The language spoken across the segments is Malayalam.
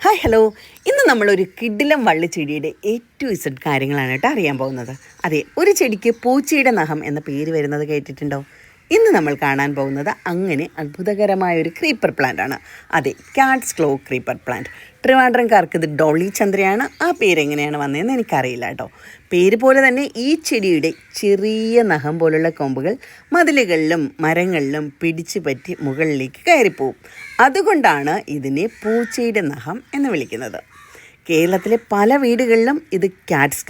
Hi hello. ഇന്ന് നമ്മളൊരു കിടിലം വള്ളിച്ചെടിയുടെ A to Z കാര്യങ്ങളാണ് കേട്ടോ അറിയാൻ പോകുന്നത്. അതെ, ഒരു ചെടിക്ക് പൂച്ചയുടെ നഖം എന്ന പേര് വരുന്നത് കേട്ടിട്ടുണ്ടോ? ഇന്ന് നമ്മൾ കാണാൻ പോകുന്നത് അങ്ങനെ അത്ഭുതകരമായ ഒരു ക്രീപ്പർ പ്ലാന്റ് ആണ്. അതെ, കാറ്റ്സ് ക്ലോ ക്രീപ്പർ പ്ലാന്റ്. ട്രിവാൻഡ്രംകാർക്ക് ഇത് ഡോളി ചന്ദ്രയാണ്. ആ പേരെങ്ങനെയാണ് വന്നതെന്ന് എനിക്കറിയില്ല കേട്ടോ. പേര് പോലെ തന്നെ ഈ ചെടിയുടെ ചെറിയ നഖം പോലുള്ള കൊമ്പുകൾ മതിലുകളിലും മരങ്ങളിലും പിടിച്ചു പറ്റി മുകളിലേക്ക് കയറിപ്പോവും. അതുകൊണ്ടാണ് ഇതിനെ പൂച്ചയുടെ നഖം എന്ന് വിളിക്കുന്നത്. കേരളത്തിലെ പല വീടുകളിലും ഇത് കാറ്റ്സ്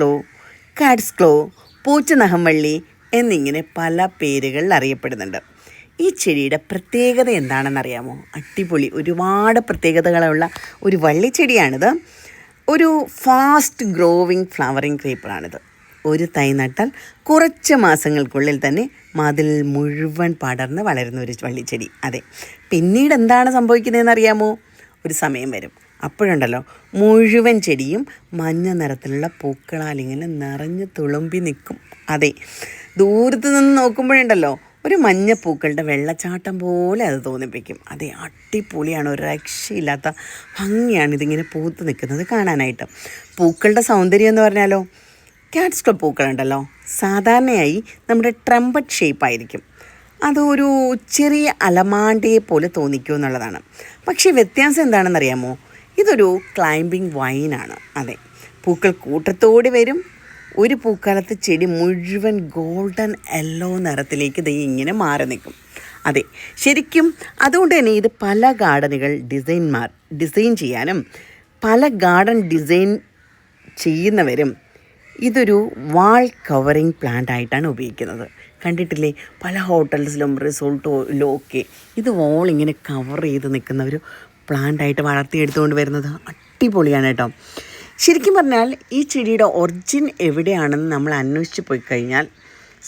ക്ലോ, പൂച്ച നഖം വള്ളി എന്നിങ്ങനെ പല പേരുകളിൽ അറിയപ്പെടുന്നുണ്ട്. ഈ ചെടിയുടെ പ്രത്യേകത എന്താണെന്നറിയാമോ? അടിപൊളി ഒരുപാട് പ്രത്യേകതകളുള്ള ഒരു വള്ളിച്ചെടിയാണിത്. ഒരു ഫാസ്റ്റ് ഗ്രോവിങ് ഫ്ലവറിങ് ക്രീപ്പറാണിത്. ഒരു തൈ നട്ടാൽ കുറച്ച് മാസങ്ങൾക്കുള്ളിൽ തന്നെ മതിൽ മുഴുവൻ പടർന്ന് വളരുന്ന ഒരു വള്ളിച്ചെടി. അതെ, പിന്നീട് എന്താണ് സംഭവിക്കുന്നതെന്ന് അറിയാമോ? ഒരു സമയം വരും, അപ്പോഴുണ്ടല്ലോ മുഴുവൻ ചെടിയും മഞ്ഞ നിറത്തിലുള്ള പൂക്കളാൽ ഇങ്ങനെ നിറഞ്ഞ് തുളുമ്പി നിൽക്കും. അതെ, ദൂരത്ത് നിന്ന് നോക്കുമ്പോഴുണ്ടല്ലോ ഒരു മഞ്ഞ പൂക്കളുടെ വെള്ളച്ചാട്ടം പോലെ അത് തോന്നിപ്പിക്കും. അതെ, അടിപൊളിയാണ്, ഒരു രക്ഷയില്ലാത്ത ഭംഗിയാണ് ഇതിങ്ങനെ പൂത്ത് നിൽക്കുന്നത് കാണാനായിട്ട്. പൂക്കളുടെ സൗന്ദര്യം എന്ന് പറഞ്ഞാലോ, കാറ്റ്സ് ക്ലോ പൂക്കളുണ്ടല്ലോ സാധാരണയായി നമ്മുടെ ട്രംപറ്റ് ഷേപ്പായിരിക്കും. അതൊരു ചെറിയ അലമാണ്ടയെ പോലെ തോന്നിക്കും എന്നുള്ളതാണ്. പക്ഷേ വ്യത്യാസം എന്താണെന്നറിയാമോ? ഇതൊരു ക്ലൈംബിംഗ് വൈനാണ്. അതെ, പൂക്കൾ കൂട്ടത്തോടെ വരും. ഒരു പൂക്കാലത്ത് ചെടി മുഴുവൻ ഗോൾഡൻ യെല്ലോ നിറത്തിലേക്ക് ഇങ്ങനെ മാറി നിൽക്കും. അതെ, ശരിക്കും അതുകൊണ്ട് തന്നെ ഇത് പല ഗാർഡനുകൾ ഡിസൈൻ ചെയ്യാനും പല ഗാർഡൻ ഡിസൈൻ ചെയ്യുന്നവരും ഇതൊരു വാൾ കവറിങ് പ്ലാന്റ് ആയിട്ടാണ് ഉപയോഗിക്കുന്നത്. കണ്ടിട്ടില്ലേ, പല ഹോട്ടൽസിലും റിസോർട്ടിലും ഒക്കെ ഇത് വാൾ ഇങ്ങനെ കവർ ചെയ്ത് നിൽക്കുന്ന ഒരു പ്ലാന്റായിട്ട് വളർത്തിയെടുത്തുകൊണ്ട് വരുന്നത് അടിപൊളിയാണ് കേട്ടോ. ശരിക്കും പറഞ്ഞാൽ ഈ ചെടിയുടെ ഒറിജിൻ എവിടെയാണെന്ന് നമ്മൾ അന്വേഷിച്ച് പോയി കഴിഞ്ഞാൽ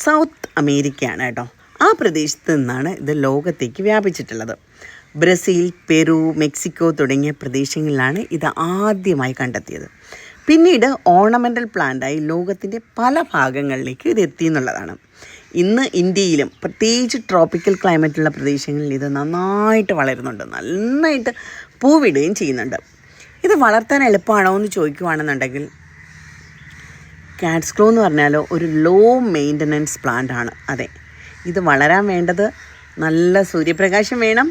സൗത്ത് അമേരിക്കയാണ് കേട്ടോ. ആ പ്രദേശത്ത് നിന്നാണ് ഇത് ലോകത്തേക്ക് വ്യാപിച്ചിട്ടുള്ളത്. ബ്രസീൽ, പെറു, മെക്സിക്കോ തുടങ്ങിയ പ്രദേശങ്ങളിലാണ് ഇത് ആദ്യമായി കണ്ടെത്തിയത്. പിന്നീട് ഓർണമെൻ്റൽ പ്ലാന്റായി ലോകത്തിൻ്റെ പല ഭാഗങ്ങളിലേക്ക് ഇത് എത്തി എന്നുള്ളതാണ്. ഇന്ന് ഇന്ത്യയിലും പ്രത്യേകിച്ച് ട്രോപ്പിക്കൽ ക്ലൈമറ്റുള്ള പ്രദേശങ്ങളിൽ ഇത് നന്നായിട്ട് വളരുന്നുണ്ട്, നന്നായിട്ട് പൂവിടുകയും ചെയ്യുന്നുണ്ട്. ഇത് വളർത്താൻ എളുപ്പമാണോ എന്ന് ചോദിക്കുകയാണെന്നുണ്ടെങ്കിൽ കാറ്റ്സ് ക്ലോ എന്ന് പറഞ്ഞാൽ ഒരു ലോ മെയിൻ്റനൻസ് പ്ലാന്റ് ആണ്. അതെ, ഇത് വളരാൻ വേണ്ടത് നല്ല സൂര്യപ്രകാശം വേണം,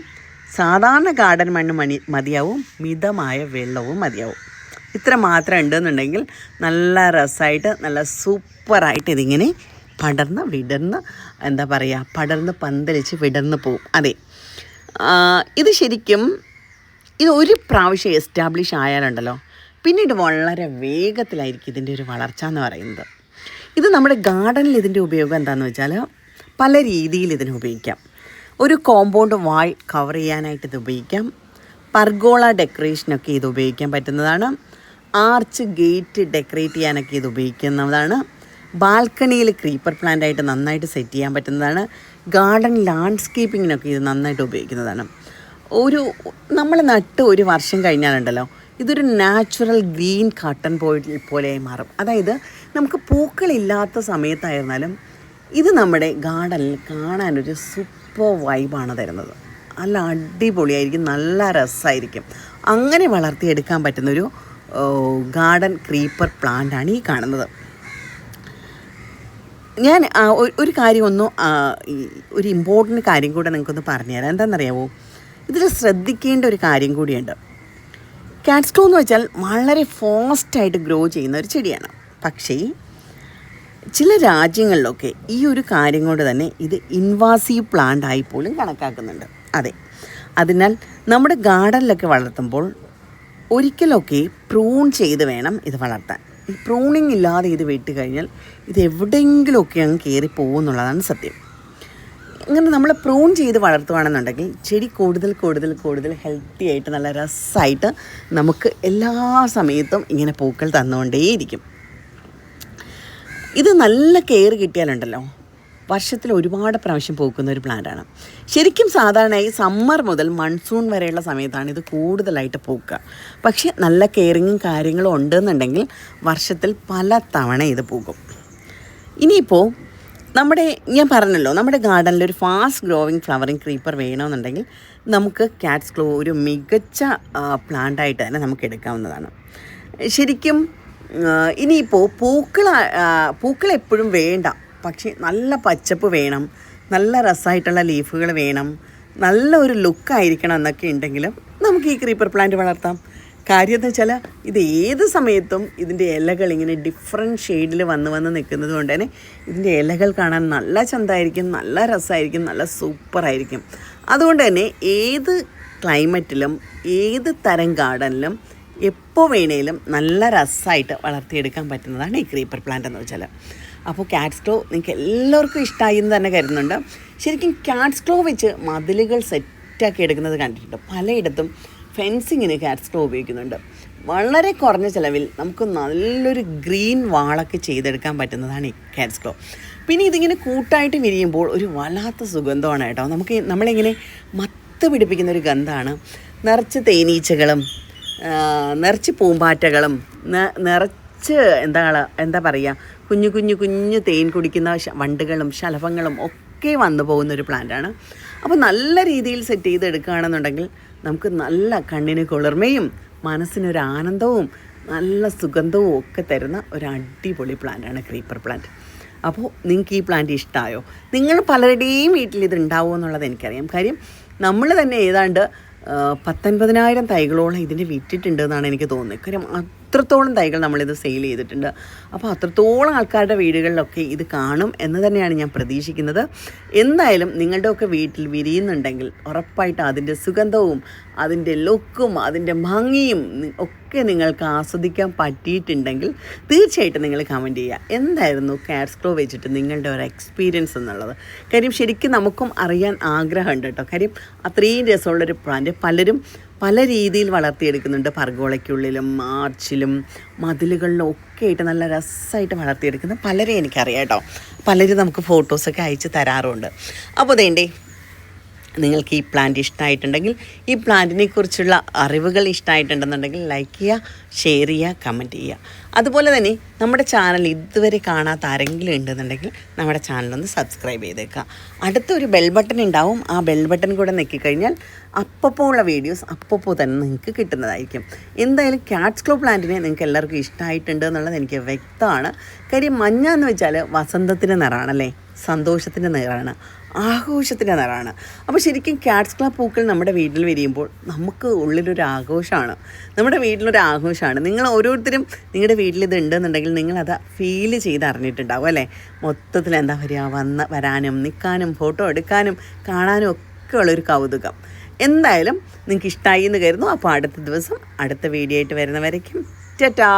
സാധാരണ ഗാർഡൻ മണ്ണ് മതിയാവും, മിതമായ വെള്ളവും മതിയാവും. ഇത്ര മാത്രം ഉണ്ടെന്നുണ്ടെങ്കിൽ നല്ല രസമായിട്ട് നല്ല സൂപ്പറായിട്ട് ഇതിങ്ങനെ പടർന്ന് പന്തലിച്ച് വിടർന്ന് പോവും. അതെ, ഇത് ശരിക്കും ഇത് ഒരു പ്രാവശ്യം എസ്റ്റാബ്ലിഷ് ആയാലുണ്ടല്ലോ പിന്നീട് വളരെ വേഗത്തിലായിരിക്കും ഇതിൻ്റെ ഒരു വളർച്ച എന്ന് പറയുന്നത്. ഇത് നമ്മുടെ ഗാർഡനിൽ ഇതിൻ്റെ ഉപയോഗം എന്താണെന്ന് വെച്ചാൽ പല രീതിയിൽ ഇതിനെ ഉപയോഗിക്കാം. ഒരു കോമ്പൗണ്ട് വാൾ കവർ ചെയ്യാനായിട്ട് ഇത് ഉപയോഗിക്കാം. പർഗോള ഡെക്കറേഷനൊക്കെ ഇത് ഉപയോഗിക്കാൻ പറ്റുന്നതാണ്. ആർച്ച് ഗേറ്റ് ഡെക്കറേറ്റ് ചെയ്യാനൊക്കെ ഇത് ഉപയോഗിക്കുന്നതാണ്. ബാൽക്കണിയിൽ ക്രീപ്പർ പ്ലാന്റായിട്ട് നന്നായിട്ട് സെറ്റ് ചെയ്യാൻ പറ്റുന്നതാണ്. ഗാർഡൻ ലാൻഡ്സ്കേപ്പിങ്ങിനൊക്കെ ഇത് നന്നായിട്ട് ഉപയോഗിക്കുന്നതാണ്. നമ്മൾ നട്ട് ഒരു വർഷം കഴിഞ്ഞാലുണ്ടല്ലോ ഇതൊരു നാച്ചുറൽ ഗ്രീൻ കട്ടൺ പോലെ മാറും. അതായത് നമുക്ക് പൂക്കളില്ലാത്ത സമയത്തായിരുന്നാലും ഇത് നമ്മുടെ ഗാർഡനിൽ കാണാനൊരു സൂപ്പർ വൈബാണ് തരുന്നത്. നല്ല അടിപൊളിയായിരിക്കും, നല്ല രസമായിരിക്കും. അങ്ങനെ വളർത്തിയെടുക്കാൻ പറ്റുന്നൊരു ഗാർഡൻ ക്രീപ്പർ പ്ലാന്റാണ് ഈ കാണുന്നത്. ഞാൻ ഒരു ഇമ്പോർട്ടൻറ്റ് കാര്യം കൂടെ നിങ്ങൾക്കൊന്ന് പറഞ്ഞുതരാം. എന്താണെന്നറിയാമോ? ഇതിൽ ശ്രദ്ധിക്കേണ്ട ഒരു കാര്യം കൂടിയുണ്ട്. കാറ്റ്സ് ക്ലോ എന്ന് വെച്ചാൽ വളരെ ഫാസ്റ്റായിട്ട് ഗ്രോ ചെയ്യുന്ന ഒരു ചെടിയാണ്. പക്ഷേ ചില രാജ്യങ്ങളിലൊക്കെ ഈ ഒരു കാര്യം കൊണ്ട് തന്നെ ഇത് ഇൻവാസീവ് പ്ലാന്റ് ആയി പോലും കണക്കാക്കുന്നുണ്ട്. അതെ, അതിനാൽ നമ്മുടെ ഗാർഡനിലൊക്കെ വളർത്തുമ്പോൾ ഒരിക്കലൊക്കെ പ്രൂൺ ചെയ്ത് വേണം ഇത് വളർത്താൻ. ഈ പ്രൂണിങ് ഇല്ലാതെ ഇത് വിട്ട് കഴിഞ്ഞാൽ ഇത് എവിടെയെങ്കിലുമൊക്കെ അങ്ങ് കയറി പോകുമെന്നുള്ളതാണ് സത്യം. അങ്ങനെ നമ്മൾ പ്രൂൺ ചെയ്ത് വളർത്തുകയാണെന്നുണ്ടെങ്കിൽ ചെടി കൂടുതൽ ഹെൽത്തി ആയിട്ട് നല്ല രസമായിട്ട് നമുക്ക് എല്ലാ സമയത്തും ഇങ്ങനെ പൂക്കൾ തന്നുകൊണ്ടേയിരിക്കും. ഇത് നല്ല കെയർ കിട്ടിയാലുണ്ടല്ലോ വർഷത്തിൽ ഒരുപാട് പ്രാവശ്യം പൂക്കുന്ന ഒരു പ്ലാന്റാണ്. ശരിക്കും സാധാരണയായി സമ്മർ മുതൽ മൺസൂൺ വരെയുള്ള സമയത്താണ് ഇത് കൂടുതലായിട്ട് പൂക്കുക. പക്ഷേ നല്ല കെയറിങ്ങും കാര്യങ്ങളും ഉണ്ടെന്നുണ്ടെങ്കിൽ വർഷത്തിൽ പല തവണ ഇത് പൂക്കും. ഇനിയിപ്പോൾ ഞാൻ പറഞ്ഞല്ലോ, നമ്മുടെ ഗാർഡനിൽ ഒരു ഫാസ്റ്റ് ഗ്രോവിങ് ഫ്ലവറിങ് ക്രീപ്പർ വേണമെന്നുണ്ടെങ്കിൽ നമുക്ക് കാറ്റ്സ് ക്ലോ ഒരു മികച്ച പ്ലാന്റായിട്ട് തന്നെ നമുക്ക് എടുക്കാവുന്നതാണ്. ശരിക്കും ഇനിയിപ്പോൾ പൂക്കൾ എപ്പോഴും വേണ്ട, പക്ഷേ നല്ല പച്ചപ്പ് വേണം, നല്ല രസമായിട്ടുള്ള ലീഫുകൾ വേണം, നല്ല ഒരു ലുക്കായിരിക്കണം എന്നൊക്കെ ഉണ്ടെങ്കിലും നമുക്ക് ഈ ക്രീപ്പർ പ്ലാന്റ് വളർത്താം. കാര്യം എന്ന് വെച്ചാൽ ഇത് ഏത് സമയത്തും ഇതിൻ്റെ ഇലകൾ ഇങ്ങനെ ഡിഫറെൻറ്റ് ഷെയ്ഡിൽ വന്ന് നിൽക്കുന്നത് കൊണ്ട് തന്നെ ഇതിൻ്റെ ഇലകൾ കാണാൻ നല്ല ചന്തമായിരിക്കും, നല്ല രസമായിരിക്കും, നല്ല സൂപ്പറായിരിക്കും. അതുകൊണ്ട് തന്നെ ഏത് ക്ലൈമറ്റിലും ഏത് തരം ഗാർഡനിലും എപ്പോൾ വേണേലും നല്ല രസമായിട്ട് വളർത്തിയെടുക്കാൻ പറ്റുന്നതാണ് ഈ ക്രീപ്പർ പ്ലാന്റ് എന്ന് വെച്ചാൽ. അപ്പോൾ കാറ്റ്സ് ക്ലോ നിങ്ങൾക്ക് എല്ലാവർക്കും ഇഷ്ടമായി എന്ന് തന്നെ കരുതുന്നുണ്ട്. ശരിക്കും കാറ്റ്സ് ക്ലോ വെച്ച് മതിലുകൾ സെറ്റാക്കി എടുക്കുന്നത് കണ്ടിട്ടുണ്ട്. പലയിടത്തും ഫെൻസിങ്ങിന് കാറ്റ്സ് ക്ലോ ഉപയോഗിക്കുന്നുണ്ട്. വളരെ കുറഞ്ഞ ചിലവിൽ നമുക്ക് നല്ലൊരു ഗ്രീൻ വാളൊക്കെ ചെയ്തെടുക്കാൻ പറ്റുന്നതാണ് ഈ കാറ്റ്സ് ക്ലോ. പിന്നെ ഇതിങ്ങനെ കൂട്ടായിട്ട് വിരിയുമ്പോൾ ഒരു വല്ലാത്ത സുഗന്ധമാണ് കേട്ടോ. നമ്മളിങ്ങനെ മത്ത് പിടിപ്പിക്കുന്ന ഒരു ഗന്ധമാണ്. നിറച്ച് തേനീച്ചകളും നിറച്ച് പൂമ്പാറ്റകളും നിറച്ച് എന്താ പറയുക, കുഞ്ഞു തേൻ കുടിക്കുന്ന വണ്ടുകളും ശലഭങ്ങളും ഒക്കെ വന്നു പോകുന്നൊരു പ്ലാന്റാണ്. അപ്പോൾ നല്ല രീതിയിൽ സെറ്റ് ചെയ്തെടുക്കുകയാണെന്നുണ്ടെങ്കിൽ നമുക്ക് നല്ല കണ്ണിന് കുളിർമയും മനസ്സിനൊരു ആനന്ദവും നല്ല സുഗന്ധവും ഒക്കെ തരുന്ന ഒരു അടിപൊളി പ്ലാന്റാണ് ക്രീപ്പർ പ്ലാന്റ്. അപ്പോൾ നിങ്ങൾക്ക് ഈ പ്ലാന്റ് ഇഷ്ടമായോ? നിങ്ങൾ പലരുടെയും വീട്ടിൽ ഇത് ഉണ്ടാവുമോ എന്നുള്ളത് എനിക്കറിയാം. കാര്യം നമ്മൾ തന്നെ ഏതാണ്ട് 19,000 തൈകളോളം ഇതിൻ്റെ വിറ്റിട്ടുണ്ട് എന്നാണ് എനിക്ക് തോന്നുന്നത്. കാര്യം അത്രത്തോളം തൈകൾ നമ്മളിത് സെയിൽ ചെയ്തിട്ടുണ്ട്. അപ്പോൾ അത്രത്തോളം ആൾക്കാരുടെ വീടുകളിലൊക്കെ ഇത് കാണും എന്ന് തന്നെയാണ് ഞാൻ പ്രതീക്ഷിക്കുന്നത്. എന്തായാലും നിങ്ങളുടെയൊക്കെ വീട്ടിൽ വിരിയുന്നുണ്ടെങ്കിൽ ഉറപ്പായിട്ട് അതിൻ്റെ സുഗന്ധവും അതിൻ്റെ ലുക്കും അതിൻ്റെ ഭംഗിയും ഒക്കെ നിങ്ങൾക്ക് ആസ്വദിക്കാൻ പറ്റിയിട്ടുണ്ടെങ്കിൽ തീർച്ചയായിട്ടും നിങ്ങൾ കമൻറ്റ് ചെയ്യുക. എന്തായിരുന്നു കാറ്റ്സ് ക്ലോ വെച്ചിട്ട് നിങ്ങളുടെ ഒരു എക്സ്പീരിയൻസ് എന്നുള്ളത്. കാര്യം ശരിക്കും നമുക്കും അറിയാൻ ആഗ്രഹമുണ്ട് കേട്ടോ. കാര്യം അത്രയും രസമുള്ളൊരു പ്ലാന്റ് പലരും പല രീതിയിൽ വളർത്തിയെടുക്കുന്നുണ്ട്. പർഗോളയ്ക്കുള്ളിലും ആർച്ചിലും മതിലുകളിലും ഒക്കെ ആയിട്ട് നല്ല രസമായിട്ട് വളർത്തിയെടുക്കുന്ന പലരെ എനിക്കറിയാം കേട്ടോ. പലരും നമുക്ക് ഫോട്ടോസൊക്കെ അയച്ച് തരാറുണ്ട്. അപ്പോൾ അതേണ്ടേ, നിങ്ങൾക്ക് ഈ പ്ലാന്റ് ഇഷ്ടമായിട്ടുണ്ടെങ്കിൽ, ഈ പ്ലാന്റിനെ കുറിച്ചുള്ള അറിവുകൾ ഇഷ്ടമായിട്ടുണ്ടെന്നുണ്ടെങ്കിൽ ലൈക്ക് ചെയ്യുക, ഷെയർ ചെയ്യുക, കമൻറ്റ് ചെയ്യുക. അതുപോലെ തന്നെ നമ്മുടെ ചാനൽ ഇതുവരെ കാണാത്ത ആരെങ്കിലും ഉണ്ടെന്നുണ്ടെങ്കിൽ നമ്മുടെ ചാനലൊന്ന് സബ്സ്ക്രൈബ് ചെയ്തേക്കുക. അടുത്തൊരു ബെൽ ബട്ടൺ ഉണ്ടാവും. ആ ബെൽ ബട്ടൺ കൂടെ നെക്കിക്കഴിഞ്ഞാൽ അപ്പോൾ ഉള്ള വീഡിയോസ് അപ്പോൾ തന്നെ നിങ്ങൾക്ക് കിട്ടുന്നതായിരിക്കും. എന്തായാലും കാറ്റ്സ് ക്ലോ പ്ലാന്റിനെ നിങ്ങൾക്ക് എല്ലാവർക്കും ഇഷ്ടമായിട്ടുണ്ട് എന്നുള്ളത് എനിക്ക് വ്യക്തമാണ്. കാര്യം മഞ്ഞ എന്ന് വെച്ചാൽ വസന്തത്തിൻ്റെ നിറമാണല്ലേ, സന്തോഷത്തിൻ്റെ നിറമാണ്, ആഘോഷത്തിൻ്റെ നിറമാണ്. അപ്പോൾ ശരിക്കും കാറ്റ്സ് ക്ലോ പൂക്കൾ നമ്മുടെ വീട്ടിൽ വിരിയുമ്പോൾ നമുക്ക് ഉള്ളിലൊരു ആഘോഷമാണ്, നമ്മുടെ വീട്ടിലൊരു ആഘോഷമാണ്. നിങ്ങൾ ഓരോരുത്തരും നിങ്ങളുടെ വീട്ടിൽ ഇത് ഉണ്ടെന്നുണ്ടെങ്കിൽ നിങ്ങളത് ഫീൽ ചെയ്ത് അറിഞ്ഞിട്ടുണ്ടാവും അല്ലേ. മൊത്തത്തിൽ എന്താ പറയുക, വരാനും നിൽക്കാനും ഫോട്ടോ എടുക്കാനും കാണാനും ഒക്കെ ഉള്ളൊരു കൗതുകം. എന്തായാലും നിങ്ങൾക്ക് ഇഷ്ടമായി എന്ന് കരുതുന്നു. അപ്പോൾ അടുത്ത ദിവസം അടുത്ത വീഡിയോ ആയിട്ട് വരുന്നവരേക്കും ടാറ്റാ.